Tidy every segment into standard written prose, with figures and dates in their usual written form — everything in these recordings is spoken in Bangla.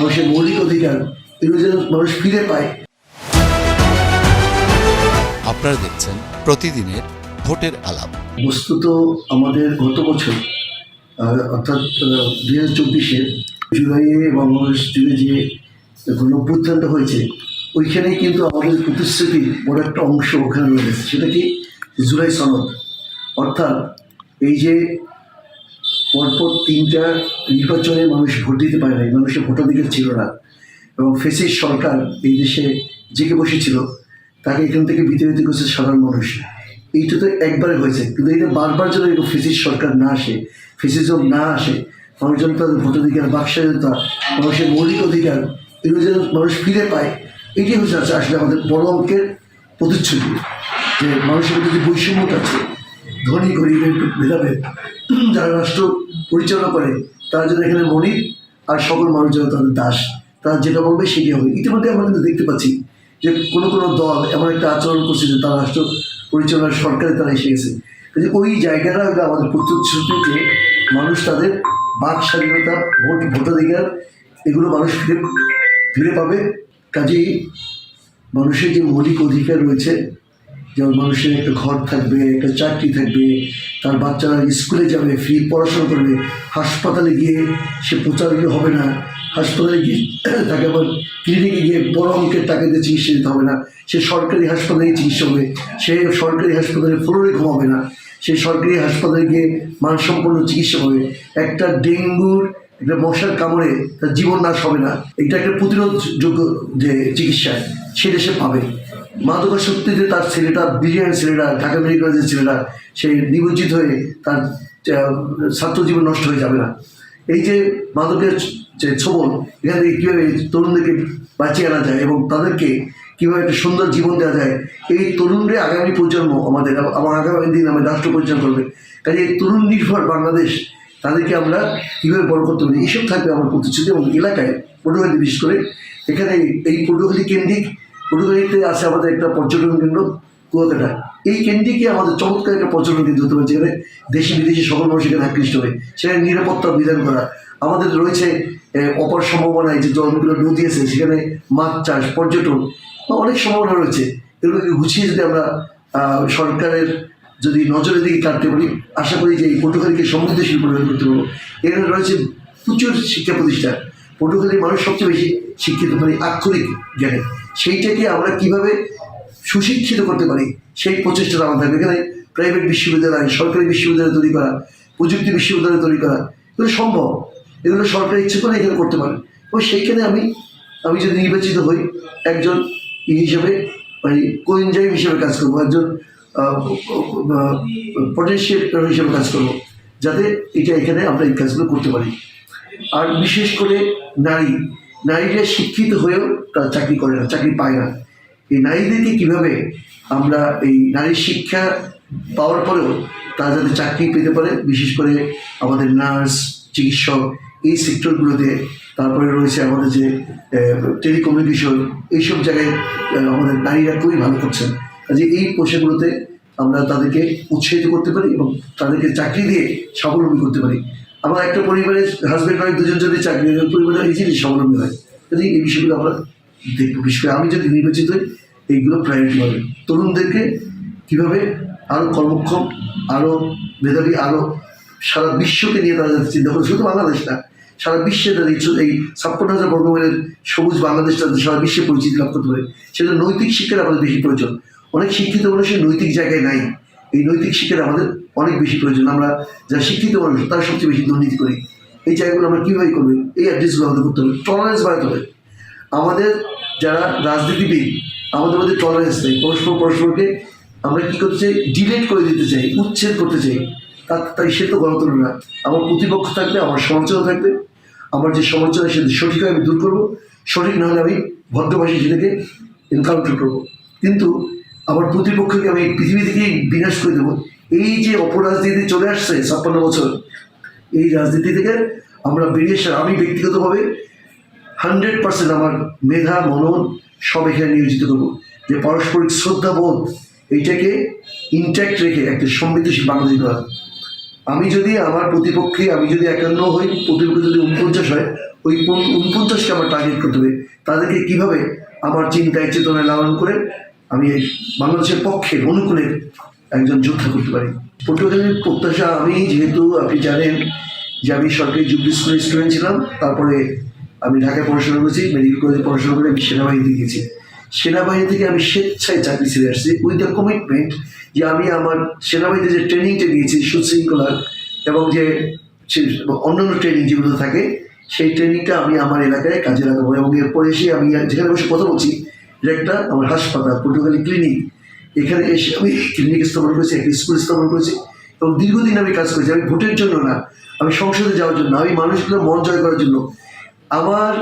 মানুষের মৌলিক অধিকার এগুলো যেন মানুষ ফিরে পায়। আপনারা দেখছেন প্রতিদিনের ভোটের আলাপ। বস্তুত আমাদের গত বছর অর্থাৎ 2024-এর জুলাইয়ে বাংলাদেশ জুড়ে যে গণঅভ্যুত্থানটা হয়েছে, ওইখানে কিন্তু আমাদের প্রতিশ্রুতির বড় একটা অংশ ওখানে রয়েছে। সেটা কি? জুলাই সনদ। অর্থাৎ এই যে পরপর 3টা নির্বাচনে মানুষ ভোট দিতে পারে নাই, মানুষের ভোটাধিকার ছিল না, এবং ফ্যাসিস্ট সরকার এই দেশে জেগে বসেছিল, তাকে এখান থেকে বিতাড়িত করছে সাধারণ মানুষ। এইটা তো একবারে হয়েছে, কিন্তু এটা বারবার যেন এরকম ফ্যাসিস্ট সরকার না আসে, ফ্যাসিজম না আসে, মানুষজন তাদের ভোটাধিকার, বাকস্বাধীনতা, মানুষের মৌলিক অধিকার এগুলো যেন মানুষ ফিরে পায়, এটাই হচ্ছে আসলে আমাদের বড় অঙ্কের প্রতিশ্রুতি। যে মানুষের মধ্যে যে বৈষম্যটা আছে, ধনী গরিবের ভেদাভেদ, যারা রাষ্ট্র পরিচালনা করে তারা যেন এখানে মনিব, আর সকল মানুষ যেন তাদের দাস, তারা যেটা বলবে সেটি হবে। ইতিমধ্যে আমরা কিন্তু দেখতে পাচ্ছি যে কোনো কোনো দল এমন একটা আচরণ করছে যে তারা রাষ্ট্র পরিচালনার সরকারে তারা এসে গেছে। ওই জায়গাটা হলো আমাদের প্রতিশ্রুতি যে মানুষ তাদের বাক স্বাধীনতা, ভোটাধিকার এগুলো মানুষ ফিরে পাবে। কাজেই মানুষের যে মৌলিক অধিকার রয়েছে, যেমন মানুষের একটা ঘর থাকবে, একটা চাকরি থাকবে, তার বাচ্চারা স্কুলে যাবে, ফ্রি পড়াশোনা করবে, হাসপাতালে গিয়ে সে প্রচারিত হবে না, হাসপাতালে গিয়ে তাকে আবার ক্লিনিকে গিয়ে বড় অঙ্কের টাকা দিয়ে চিকিৎসা দিতে হবে না, সে সরকারি হাসপাতালে চিকিৎসা হবে, সে সরকারি হাসপাতালে ফ্লোরে ঘুমাবে না, সে সরকারি হাসপাতালে গিয়ে মানসম্পন্ন চিকিৎসা হবে, একটা ডেঙ্গুর একটা মশার কামড়ে তার জীবন নাশ হবে না, এটা একটা প্রতিরোধযোগ্য যে চিকিৎসা সেটা সে পাবে। মাদকাসক্তিতে তার ছেলেটা, ব্রিলিয়ান্ট ছেলেটা, ঢাকা মেডিকেল কলেজের ছেলেটা, সে নিমজ্জিত হয়ে তার ছাত্র জীবন নষ্ট হয়ে যাবে না। এই যে মাদকের যে ছোবল, এখান থেকে কীভাবে তরুণদেরকে বাঁচিয়ে আনা যায় এবং তাদেরকে কীভাবে একটা সুন্দর জীবন দেওয়া যায়, এই তরুণরা আগামী প্রজন্ম আমাদের, আমার আগামী দিন আমাদের রাষ্ট্র পরিচালনা করবে। কাজে এই তরুণ নির্ভর বাংলাদেশ, তাদেরকে আমরা কীভাবে বড় করতে পারি, এইসব থাকবে আমার প্রতিশ্রুতি। এবং এলাকায় পটুয়াখালী বিশেষ করে, এখানে এই পটুয়াখালী কেন্দ্রিক, পটুয়াখালীতে আছে আমাদের একটা পর্যটন কেন্দ্র কুয়াকাটা, এই কেন্দ্রিকে আমাদের চমৎকার একটা পর্যটন কেন্দ্র হতে পারে, যেখানে দেশি বিদেশি সকল মানুষ এখানে আকৃষ্ট হবে, সেখানে নিরাপত্তা বিধান করা। আমাদের রয়েছে অপার সম্ভাবনায় যে জলগুলো নদী আছে, সেখানে মাছ চাষ, পর্যটন, অনেক সম্ভাবনা রয়েছে। এগুলোকে গুছিয়ে যদি আমরা সরকারের যদি নজরের দিকে কাটতে পারি, আশা করি যে এই পটুয়াখালীকে সমৃদ্ধশীল পরিণত করতে পারবো। এখানে রয়েছে প্রচুর শিক্ষা প্রতিষ্ঠান, পটুয়াখালীর মানুষ সবচেয়ে বেশি শিক্ষিত পারি আক্ষরিক জ্ঞানে, সেইটাকে আমরা কিভাবে সুশিক্ষিত করতে পারি সেই প্রচেষ্টাটা আমাদের থাকবে। এখানে প্রাইভেট বিশ্ববিদ্যালয়, সরকারি বিশ্ববিদ্যালয় তৈরি করা, প্রযুক্তি বিশ্ববিদ্যালয় তৈরি করা, এগুলো সম্ভব, এগুলো সরকার ইচ্ছে করে এখানে করতে পারে। এবং সেইখানে আমি যদি নির্বাচিত হই, একজন হিসেবে মানে কোয়েনজাইম হিসেবে কাজ করবো, একজন পটেনশিয়াল হিসেবে কাজ করবো, যাতে এখানে আমরা এই কাজগুলো করতে পারি। আর বিশেষ করে নারীরা শিক্ষিত হয়েও তারা চাকরি করে না, চাকরি পায় না। এই নারীদেরকে কীভাবে আমরা এই নারী শিক্ষা পাওয়ার পরেও তারা যাতে চাকরি পেতে পারে, বিশেষ করে আমাদের নার্স, চিকিৎসক এই সেক্টরগুলোতে, তারপরে রয়েছে আমাদের যে টেলিকমিউনিকেশন, এইসব জায়গায় আমাদের নারীরা খুবই ভালো করছেন। কাজে এই পেশাগুলোতে আমরা তাদেরকে উৎসাহিত করতে পারি এবং তাদেরকে চাকরি দিয়ে স্বাবলম্বী করতে পারি। আমার একটা পরিবারের হাজব্যান্ড ওয়াইফ দুজন যদি চাকরি, পরিবারের ইজিলি স্বাবলম্বী হয়। কাজে এই বিষয়গুলো আমরা দেখবো। বিশেষ করে আমি যদি নির্বাচিত হই, এইগুলো প্রায়োরিটি পাবে। তরুণদেরকে কীভাবে আরও কর্মক্ষম, আরও মেধাবী, আরও সারা বিশ্বকে নিয়ে তারা যাতে চিন্তা করে, শুধু বাংলাদেশ না, সারা বিশ্বে তাদের এই 56,000 বর্গমাইলের সবুজ বাংলাদেশটা সারা বিশ্বে পরিচিতি লাভ করতে পারে। সেটা নৈতিক শিক্ষার আমাদের বেশি প্রয়োজন। অনেক শিক্ষিত মানুষের নৈতিক জায়গায় নাই, এই নৈতিক শিক্ষার আমাদের অনেক বেশি প্রয়োজন। আমরা যারা শিক্ষিত মানুষ তারা সবচেয়ে বেশি দুর্নীতি করি। এই জায়গাগুলো আমরা কীভাবে করবো, এই অ্যাড্রেসগুলো আমাদের করতে হবে। টলারেন্স বাড়াতে হবে। আমাদের যারা রাজনীতিবিদ, আমাদের মধ্যে টলারেন্স নেই, পরস্পরকে আমরা কী করতে চাই, ডিলেট করে দিতে চাই, উচ্ছেদ করতে চাই। তাই সে তো গণতন্ত্র না। আমার প্রতিপক্ষ থাকবে, আমার সমালোচনা থাকবে, আমার যে সমালোচনা সেটা সঠিক হয় আমি দূর করবো, সঠিক না হলে আমি ভদ্রভাষী সেটাকে এনকাউন্টার করবো। কিন্তু আমার প্রতিপক্ষকে আমি পৃথিবী থেকেই বিনাশ করে দেবো। এই যে অপরাজনীতি চলে আসছে 56 বছর, এই রাজনীতি থেকে আমরা বেরিয়ে এসে আমি ব্যক্তিগতভাবে 100% আমার মেধা, মনন সব এখানে নিয়োজিত করবো, যে পারস্পরিক শ্রদ্ধাবোধ এইটাকে ইনট্যাক্ট রেখে একটা সমৃদ্ধশীল বাংলাদেশ করা। আমি যদি আমার প্রতিপক্ষে, আমি যদি 51 হই, প্রতিপক্ষ যদি 49 হয়, ওই 49কে আমার টার্গেট করতে হবে। তাদেরকে কিভাবে আমার চিন্তায় চেতনায় লালন করে আমি এই বাংলাদেশের পক্ষে অনুকূলে একজন যোদ্ধা করতে পারি। পটুয়াখালীর প্রত্যাশা, আমি যেহেতু আপনি জানেন যে আমি সরকারি জুবলি স্কুলের স্টুডেন্ট ছিলাম, তারপরে আমি ঢাকায় পড়াশোনা করেছি, মেডিকেল কলেজে পড়াশোনা করে আমি সেনাবাহিনীতে গেছি। সেনাবাহিনী থেকে আমি স্বেচ্ছায় চাকরি ছেড়ে আসছি উইথ দ্য কমিটমেন্ট যে আমি আমার সেনাবাহিনীতে যে ট্রেনিংটা নিয়েছি সুশৃঙ্খলার এবং যে অন্যান্য ট্রেনিং যেগুলো থাকে, সেই ট্রেনিংটা আমি আমার এলাকায় কাজে লাগাবো। এবং এরপরে এসে আমি যেখানে বসে কথা বলছি, এটা একটা আমার হাসপাতাল পটুয়াখালী ক্লিনিক, এখানে এসে আমি ক্লিনিক স্থাপন করেছি, একটা স্কুল স্থাপন করেছি এবং দীর্ঘদিন আমি কাজ করেছি। আমি ভোটের জন্য না, আমি সংসদে যাওয়ার জন্য, আমি মানুষগুলো মন জয় করার জন্য। আমার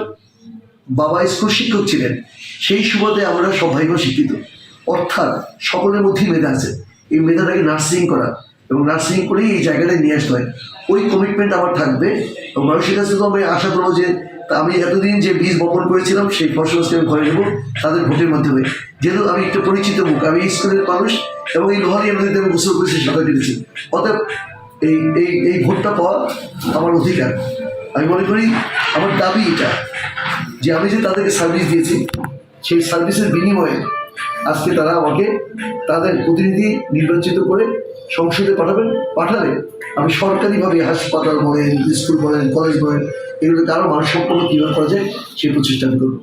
বাবা স্কুল শিক্ষক ছিলেন, সেই সুবাদে আমরা সব ভাই বোন শিক্ষিত, অর্থাৎ সকলের মধ্যেই মেধা আছে। এই মেধাটাকে নার্সিং করা এবং নার্সিং করেই এই জায়গাটায় নিয়ে আসতে হয়, ওই কমিটমেন্ট আমার থাকবে। এবং মানুষের কাছে তো আমি আশা করবো যে আমি এতদিন যে বীজ বপন করেছিলাম সেই ফসলকে আমি ঘরে নেবো তাদের ভোটের মাধ্যমে। যেহেতু আমি একটা পরিচিত মুখ, আমি স্কুলের মানুষ এবং এই লোহালিয়া নদীতে আমি গোসল করেছি, সাঁতার কেটেছি, অতএব এই এই এই ভোটটা পাওয়া আমার অধিকার। আমি মনে করি আমার দাবি এটা যে আমি যে তাদেরকে সার্ভিস দিয়েছি, সেই সার্ভিসের বিনিময়ে আজকে তারা আমাকে তাদের প্রতিনিধি নির্বাচিত করে সংসদে পাঠালে আমি সরকারিভাবে হাসপাতাল বলেন, স্কুল বলেন, কলেজ বলেন, এগুলোকে আরও মানসম্পন্ন কীভাবে করা যায় সেই প্রচেষ্টা আমি করবো।